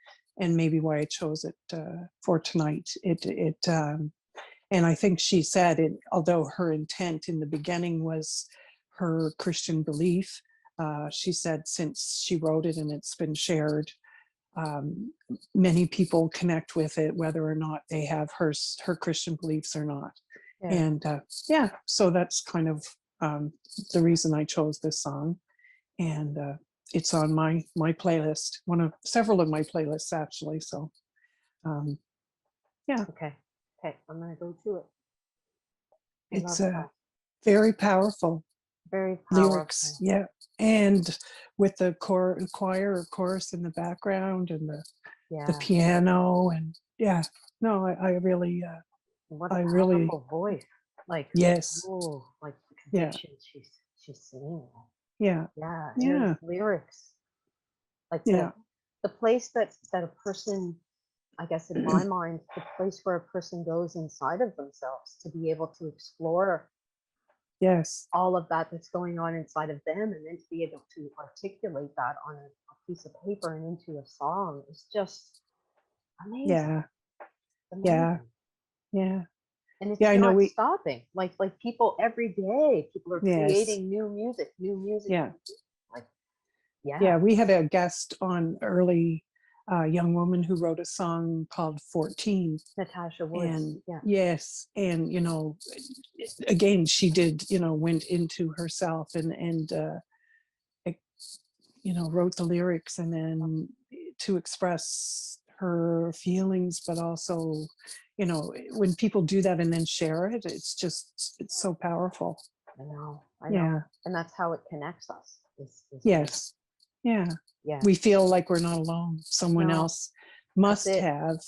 S2: maybe why I chose it for tonight. And I think she said it, although her intent in the beginning was her Christian belief, she said since she wrote it and it's been shared, um, many people connect with it, whether or not they have her Christian beliefs or not.
S1: Yeah.
S2: And yeah, so that's kind of the reason I chose this song. And it's on my playlist, one of several of my playlists actually. So um, yeah,
S1: Okay. Okay. I'm gonna go to it. I
S2: it's
S1: love that.
S2: very powerful
S1: Very
S2: lyrics.
S1: powerful.
S2: Yeah, and with the choir or chorus in the background and the
S1: Yeah.
S2: piano and yeah, no,
S1: What a
S2: I really
S1: powerful voice. Like,
S2: yes,
S1: oh, like the
S2: yeah,
S1: conviction she's singing.
S2: yeah,
S1: Yeah, and those
S2: yeah,
S1: lyrics, like
S2: yeah,
S1: the place that a person, I guess in my mind, the place where a person goes inside of themselves to be able to explore
S2: Yes.
S1: all of that that's going on inside of them, and then to be able to articulate that on a piece of paper and into a song is just amazing.
S2: Yeah.
S1: Amazing.
S2: Yeah. Yeah.
S1: And it's
S2: Yeah. I know
S1: not stopping. Like people every day, people are
S2: Yes.
S1: creating new music.
S2: Yeah.
S1: Like, yeah.
S2: Yeah. We had a guest on early, young woman who wrote a song called 14.
S1: Natasha Woods.
S2: And
S1: Yeah.
S2: yes. And, you know, again, she did, you know, went into herself and you know, wrote the lyrics and then to express her feelings, but also, you know, when people do that and then share it, it's so powerful.
S1: I know.
S2: Yeah.
S1: And that's how it connects us.
S2: Yes. Yeah.
S1: Yeah.
S2: We feel like we're not alone. Someone else must have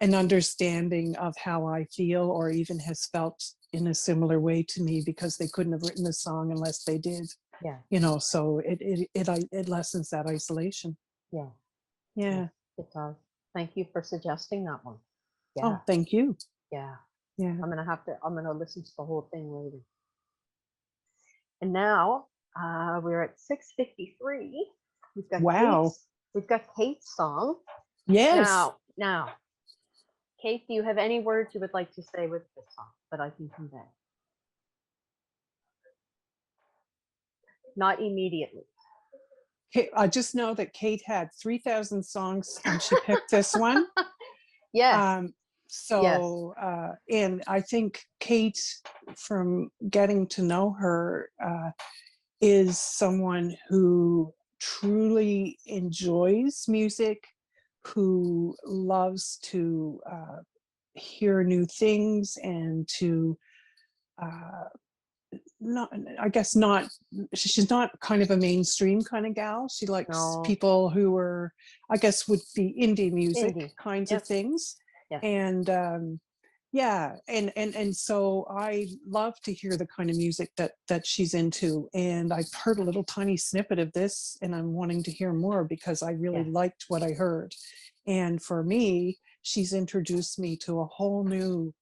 S2: an understanding of how I feel, or even has felt in a similar way to me, because they couldn't have written a song unless they did.
S1: Yeah.
S2: You know, so it lessens that isolation.
S1: Yeah.
S2: Yeah.
S1: It does. Thank you for suggesting that one. Yeah.
S2: Oh, thank you.
S1: Yeah.
S2: Yeah.
S1: I'm gonna listen to the whole thing later. And now we're at 6:53. We've got Kate's song.
S2: Yes.
S1: Now, Kate, do you have any words you would like to say with this song that I can convey? Not immediately.
S2: I just know that Kate had 3,000 songs and she picked this one.
S1: Yes.
S2: And I think Kate, from getting to know her, is someone who truly enjoys music, who loves to hear new things, and to she's not kind of a mainstream kind of gal. She likes people who are, I guess, would be indie music kinds of things.
S1: Yeah.
S2: And and so I love to hear the kind of music that she's into. And I've heard a little tiny snippet of this, and I'm wanting to hear more because I really liked what I heard. And for me, she's introduced me to a whole new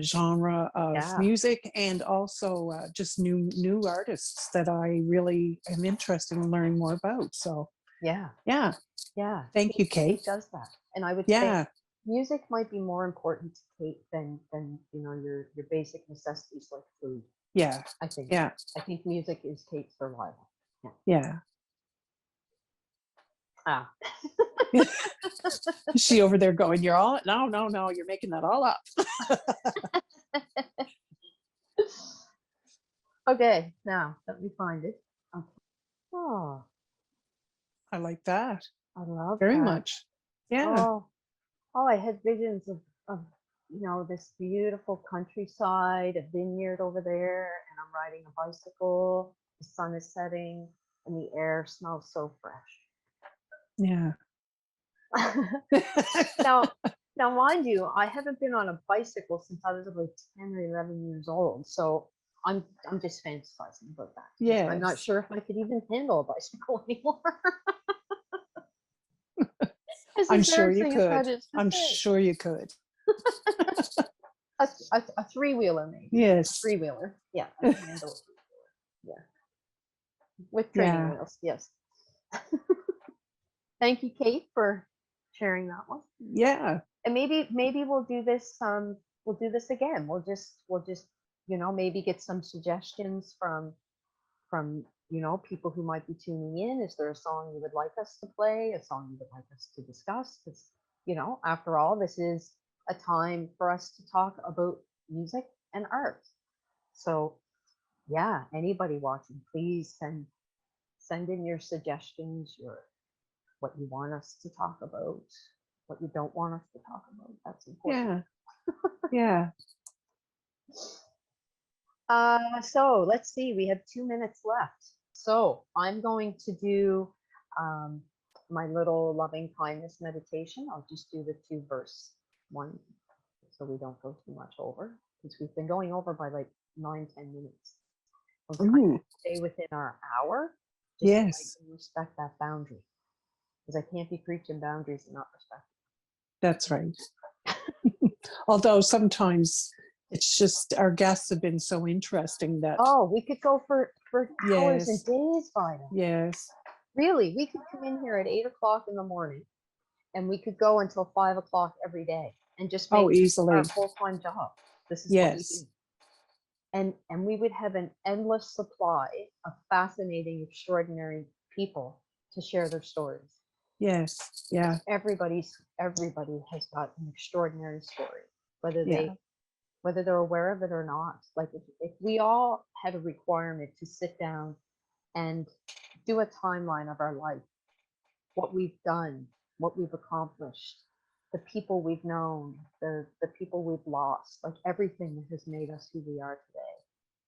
S2: genre of music, and also just new artists that I really am interested in learning more about. So yeah. Thank you, Kate.
S1: Kate does that, and I would say music might be more important to Kate than you know your basic necessities like food.
S2: Yeah,
S1: I think.
S2: Yeah,
S1: I think music is Kate's survival.
S2: Yeah.
S1: Ah.
S2: She over there going, you're all no, you're making that all up.
S1: Okay, now let me find it. Okay. Oh,
S2: I like that.
S1: I love
S2: very
S1: that.
S2: much. Yeah.
S1: I had visions of you know, this beautiful countryside, a vineyard over there, and I'm riding a bicycle. The sun is setting, and the air smells so fresh.
S2: Yeah.
S1: Now, mind you, I haven't been on a bicycle since I was about 10 or 11 years old. So I'm just fantasizing about that.
S2: Yeah.
S1: I'm not sure if I could even handle a bicycle anymore.
S2: I'm sure you could. I'm sure you could.
S1: A three-wheeler, maybe.
S2: Yes.
S1: Three-wheeler. Yeah, I can handle a three-wheeler. Yeah. With training wheels, yes. Thank you, Kate, for sharing that one.
S2: Yeah.
S1: And maybe we'll do this again. We'll just you know, maybe get some suggestions from you know, people who might be tuning in. Is there a song you would like us to play, a song you would like us to discuss? Because, you know, after all, this is a time for us to talk about music and art. So yeah, anybody watching, please send in your suggestions, what you want us to talk about, what you don't want us to talk about. That's important.
S2: Yeah.
S1: So let's see, we have 2 minutes left. So I'm going to do my little loving kindness meditation. I'll just do the 2-verse one so we don't go too much over, because we've been going over by like 9-10 minutes. We'll try to stay within our hour, just so I can respect that boundary, because I can't be preaching boundaries and not respect them.
S2: That's right. Although sometimes It's just our guests have been so interesting that
S1: Oh, we could go for hours and
S2: yes,
S1: days, Vida.
S2: yes.
S1: Really, we could come in here at 8 o'clock in the morning and we could go until 5 o'clock every day and just
S2: Oh,
S1: make this
S2: easily.
S1: our full-time job. This is what we do.
S2: Yes,
S1: And we would have an endless supply of fascinating, extraordinary people to share their stories.
S2: yes, yeah,
S1: Everybody has got an extraordinary story, whether
S2: yeah,
S1: they're aware of it or not. Like if we all had a requirement to sit down and do a timeline of our life, what we've done, what we've accomplished, the people we've known, the people we've lost, like everything that has made us who we are today.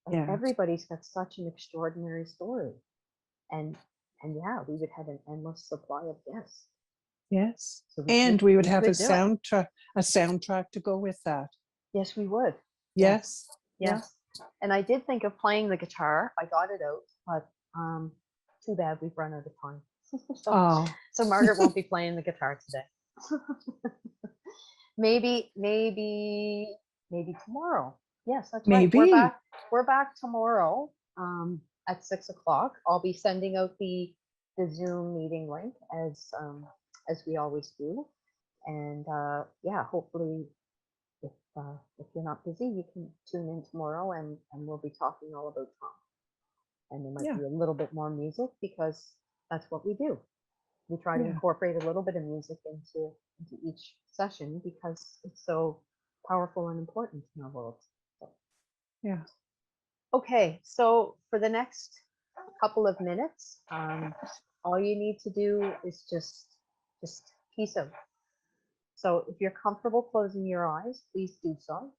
S1: Like
S2: yeah,
S1: everybody's got such an extraordinary story. And yeah, we would have an endless supply of guests.
S2: yes.
S1: So
S2: And we would
S1: we
S2: have
S1: could do it.
S2: a soundtrack to go with that.
S1: Yes, we would.
S2: Yes, yeah,
S1: Yes. And I did think of playing the guitar. I got it out, but too bad we've run out of time.
S2: oh,
S1: So Margaret won't be playing the guitar today. maybe tomorrow. Yes, that's right.
S2: maybe.
S1: We're back tomorrow at 6 o'clock. I'll be sending out the Zoom meeting link as we always do. And yeah, hopefully if you're not busy, you can tune in tomorrow and we'll be talking all about Tom. And there might
S2: Yeah,
S1: be a little bit more music because that's what we do. We try to
S2: yeah,
S1: incorporate a little bit of music into each session because it's so powerful and important in our world. So,
S2: yeah,
S1: okay, so for the next couple of minutes, all you need to do is just peace out. So if you're comfortable closing your eyes, please do so.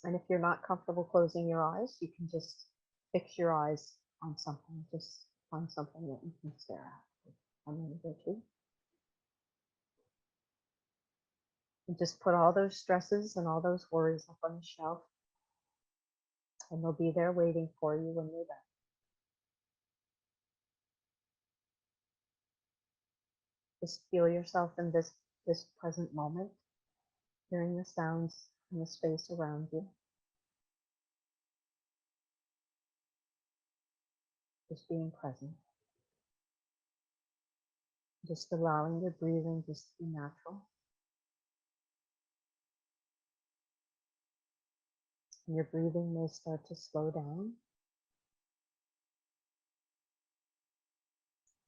S1: And if you're not comfortable closing your eyes, you can just fix your eyes on something. Just find something that you can stare at for a minute or two. And just put all those stresses and all those worries up on the shelf. And they'll be there waiting for you when you're done. Just feel yourself in this present moment, hearing the sounds in the space around you. Just being present. Just allowing your breathing just to be natural. And your breathing may start to slow down.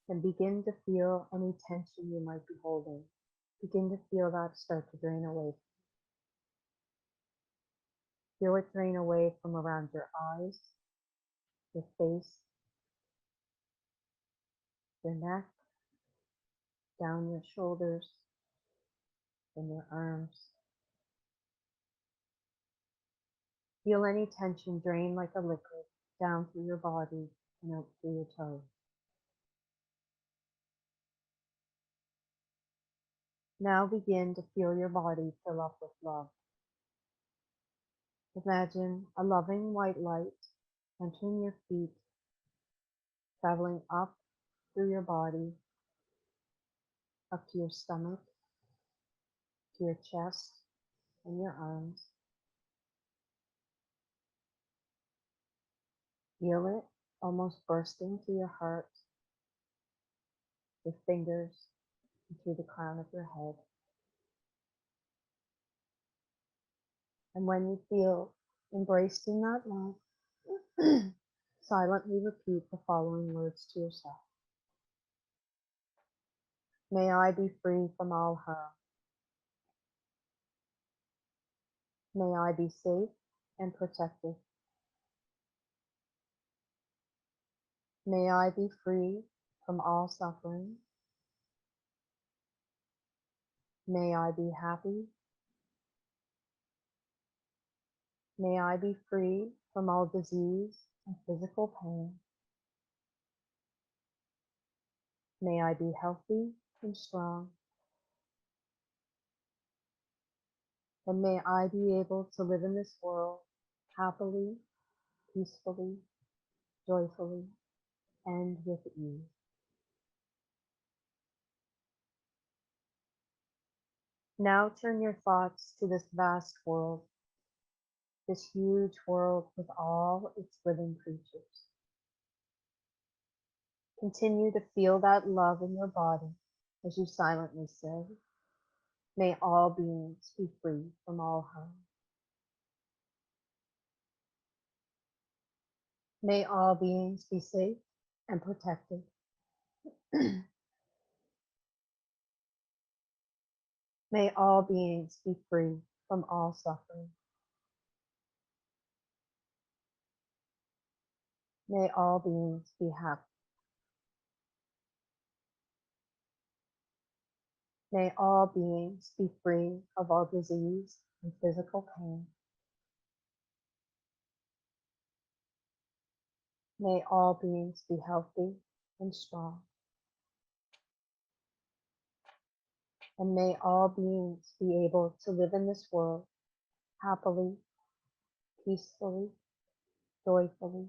S1: And begin to feel any tension you might be holding. Begin to feel that start to drain away. Feel it drain away from around your eyes, your face, your neck, down your shoulders, and your arms. Feel any tension drain like a liquid down through your body and out through your toes. Now begin to feel your body fill up with love. Imagine a loving white light entering your feet, traveling up through your body, up to your stomach, to your chest and your arms. Feel it almost bursting through your heart, your fingers, and through the crown of your head. And when you feel embraced in that love, silently repeat the following words to yourself. May I be free from all harm. May I be safe and protected. May I be free from all suffering. May I be happy. May I be free from all disease and physical pain. May I be healthy and strong. And may I be able to live in this world happily, peacefully, joyfully, and with ease. Now turn your thoughts to this vast world this huge world with all its living creatures. Continue to feel that love in your body as you silently say, may all beings be free from all harm. May all beings be safe and protected. May all beings be free from all suffering. May all beings be happy. May all beings be free of all disease and physical pain. May all beings be healthy and strong. And may all beings be able to live in this world happily, peacefully, joyfully,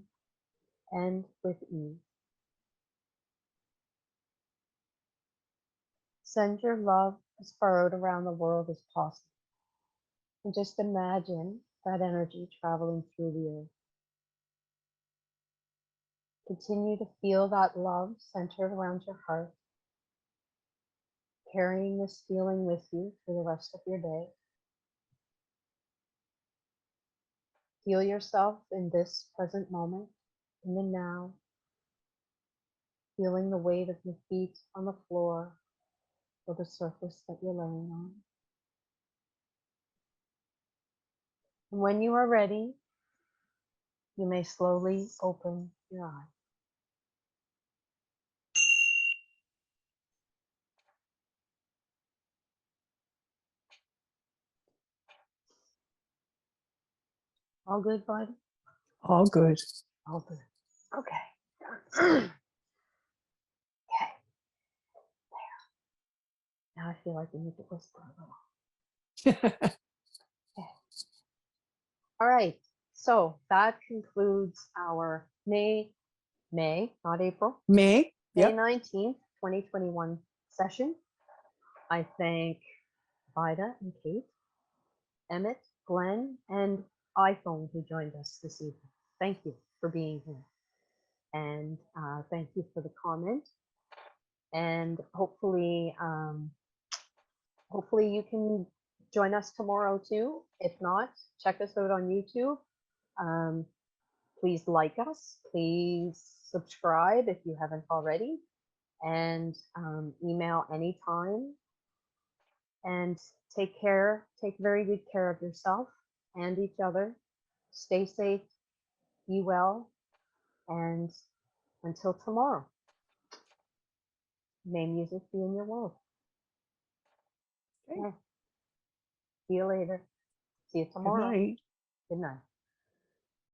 S1: and with ease. Send your love as far out around the world as possible. And just imagine that energy traveling through the earth. Continue to feel that love centered around your heart, carrying this feeling with you for the rest of your day. Feel yourself in this present moment, in the now, feeling the weight of your feet on the floor or the surface that you're laying on. And when you are ready, you may slowly open your eyes. All good, bud?
S2: All good.
S1: All good. Okay. Okay. Now I feel like we need to whisper a little. Okay. All right. So that concludes our May, not April,
S2: May.
S1: May
S2: Yep.
S1: 19th, 2021 session. I thank Vida and Kate, Emmett, Glenn, and iPhone who joined us this evening. Thank you for being here. And thank you for the comment. And hopefully you can join us tomorrow too. If not, check us out on YouTube. Please like us. Please subscribe if you haven't already. And email anytime. And take care. Take very good care of yourself and each other. Stay safe. Be well. And until tomorrow, may music be in your world.
S2: Okay.
S1: Yeah. See you later. See you
S2: Good
S1: tomorrow.
S2: night.
S1: Good night.